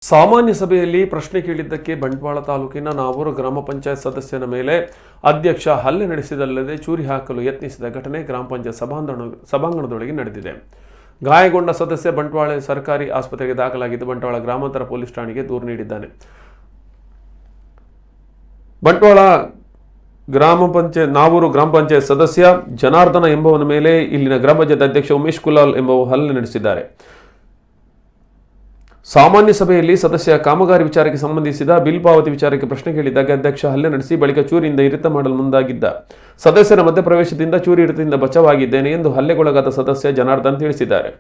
ಸಾಮಾನ್ಯ ಸಭೆಯಲ್ಲಿ ಪ್ರಶ್ನೆ ಕೇಳಿದ್ದಕ್ಕೆ ಬಂಟ್ವಾಳ ತಾಲೂಕಿನ ನಾವೂರು ಗ್ರಾಮ ಪಂಚಾಯತ್ ಸದಸ್ಯನ ಮೇಲೆ ಅಧ್ಯಕ್ಷ ಹಲ್ಲೆ ನಡೆಸಿದಲ್ಲದೆ ಚೂರಿ ಹಾಕಲು ಯತ್ನಿಸಿದ ಘಟನೆ ಗ್ರಾಮ ಪಂಚಾಯತ್ ಸಭಾಂಗಣದೊಳಗೆ ನಡೆದಿದೆ. ಗಾಯಗೊಂಡ ಸದಸ್ಯ ಬಂಟ್ವಾಳ ಸರ್ಕಾರಿ ಆಸ್ಪತ್ರೆಗೆ ದಾಖಲಾಗಿದ್ದು ಬಂಟ್ವಾಳ ಗ್ರಾಮಾಂತರ ಪೊಲೀಸ್ ಠಾಣೆಗೆ ದೂರು ನೀಡಿದ್ದಾನೆ. ಬಂಟ್ವಾಳ ನಾವೂರು ಗ್ರಾಮ ಪಂಚಾಯತ್ ಸದಸ್ಯ ಜನಾರ್ದನ ಎಂಬುವನ ಮೇಲೆ ಇಲ್ಲಿನ ಗ್ರಾಮ ಪಂಚಾಯತ್ ಅಧ್ಯಕ್ಷ ಉಮೇಶ್ ಕುಲಾಲ್ ಎಂಬುವ ಹಲ್ಲೆ ನಡೆಸಿದ್ದಾರೆ. ಸಾಮಾನ್ಯ ಸಭೆಯಲ್ಲಿ ಸದಸ್ಯ ಕಾಮಗಾರಿ ವಿಚಾರಕ್ಕೆ ಸಂಬಂಧಿಸಿದ ಬಿಲ್ ಪಾವತಿ ವಿಚಾರಕ್ಕೆ ಪ್ರಶ್ನೆ ಕೇಳಿದಾಗ ಅಧ್ಯಕ್ಷ ಹಲ್ಲೆ ನಡೆಸಿ ಬಳಿಕ ಚೂರಿಯಿಂದ ಇರಿತ ಮಾಡಲು ಮುಂದಾಗಿದ್ದ. ಸದಸ್ಯರ ಮಧ್ಯಪ್ರವೇಶದಿಂದ ಚೂರಿ ಇರಿತದಿಂದ ಬಚಾವಾಗಿದ್ದೇನೆ ಎಂದು ಹಲ್ಲೆಗೊಳಗಾದ ಸದಸ್ಯ ಜನಾರ್ದನ್ ತಿಳಿಸಿದ್ದಾರೆ.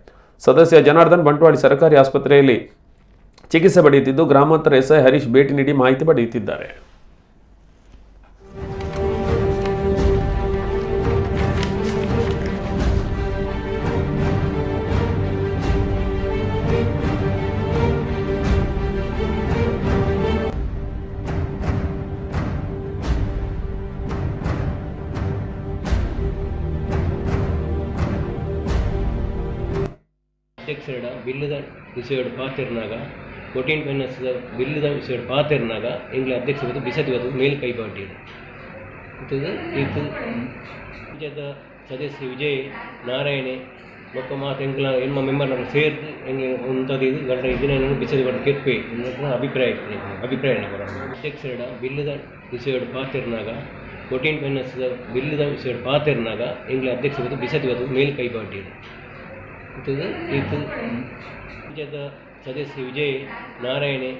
ಸದಸ್ಯ ಜನಾರ್ದನ್ ಬಂಟ್ವಾಳ ಸರ್ಕಾರಿ ಆಸ್ಪತ್ರೆಯಲ್ಲಿ ಚಿಕಿತ್ಸೆ ಪಡೆಯುತ್ತಿದ್ದು ಗ್ರಾಮಾಂತರ ಎಸ್ಐ ಹರೀಶ್ ಭೇಟಿ ನೀಡಿ ಮಾಹಿತಿ ಪಡೆಯುತ್ತಿದ್ದಾರೆ. ಅಧ್ಯಕ್ಷರ ಬಿಲ್ಲದ ವಿಷಯ ಪಾತಿರ್ನಾಗ 14 ಪೆನ್ನಸ್ದ ಬಿಲ್ಲದ ವಿಷಯ ಪಾತಿರ್ನಾಗ ಎಂಗ್ಲ ಅಧ್ಯಕ್ಷರು ಬಿಸತಿ ಬದು ಮೇಲ್ ಕೈಪಾಟಿ ಇದು ಪಂಚಾಯತ್ ಸದಸ್ಯ ವಿಜಯ್ ನಾರಾಯಣೆ ಮೊಕ್ಕ ಮಾತು ಎಂಗ್ಲ ಎನ್ಮ ಮೆಂಬರ್ನ ಸೇರ್ದು ಎಂಗೆ ಉಂಟದು ಇದು ಗಂಡ ಇದನ್ನ ಬಿಸತಿ ಬದು ಕೆಪ್ಪೆ ಅಭಿಪ್ರಾಯ ಬರ ಅಧ್ಯಕ್ಷರ ಬಿಲ್ಲದ ವಿಷಯ ಪಾತಿರ್ನಾಗ 14 ಪೆನ್ನಸ್ದ ಬಿಲ್ಲದ ವಿಷಯ ಪಾತಿರ್ನಾಗ ಎಂಗ್ಲ ಅಧ್ಯಕ್ಷರು ಬಿಸತಿ ಬದು ಮೇಲ್ ಕೈಪಾಟಿ ಇದು ಪಂಚಾಯತ್ ಸದಸ್ಯ ವಿಜಯ್ ನಾರಾಯಣೆ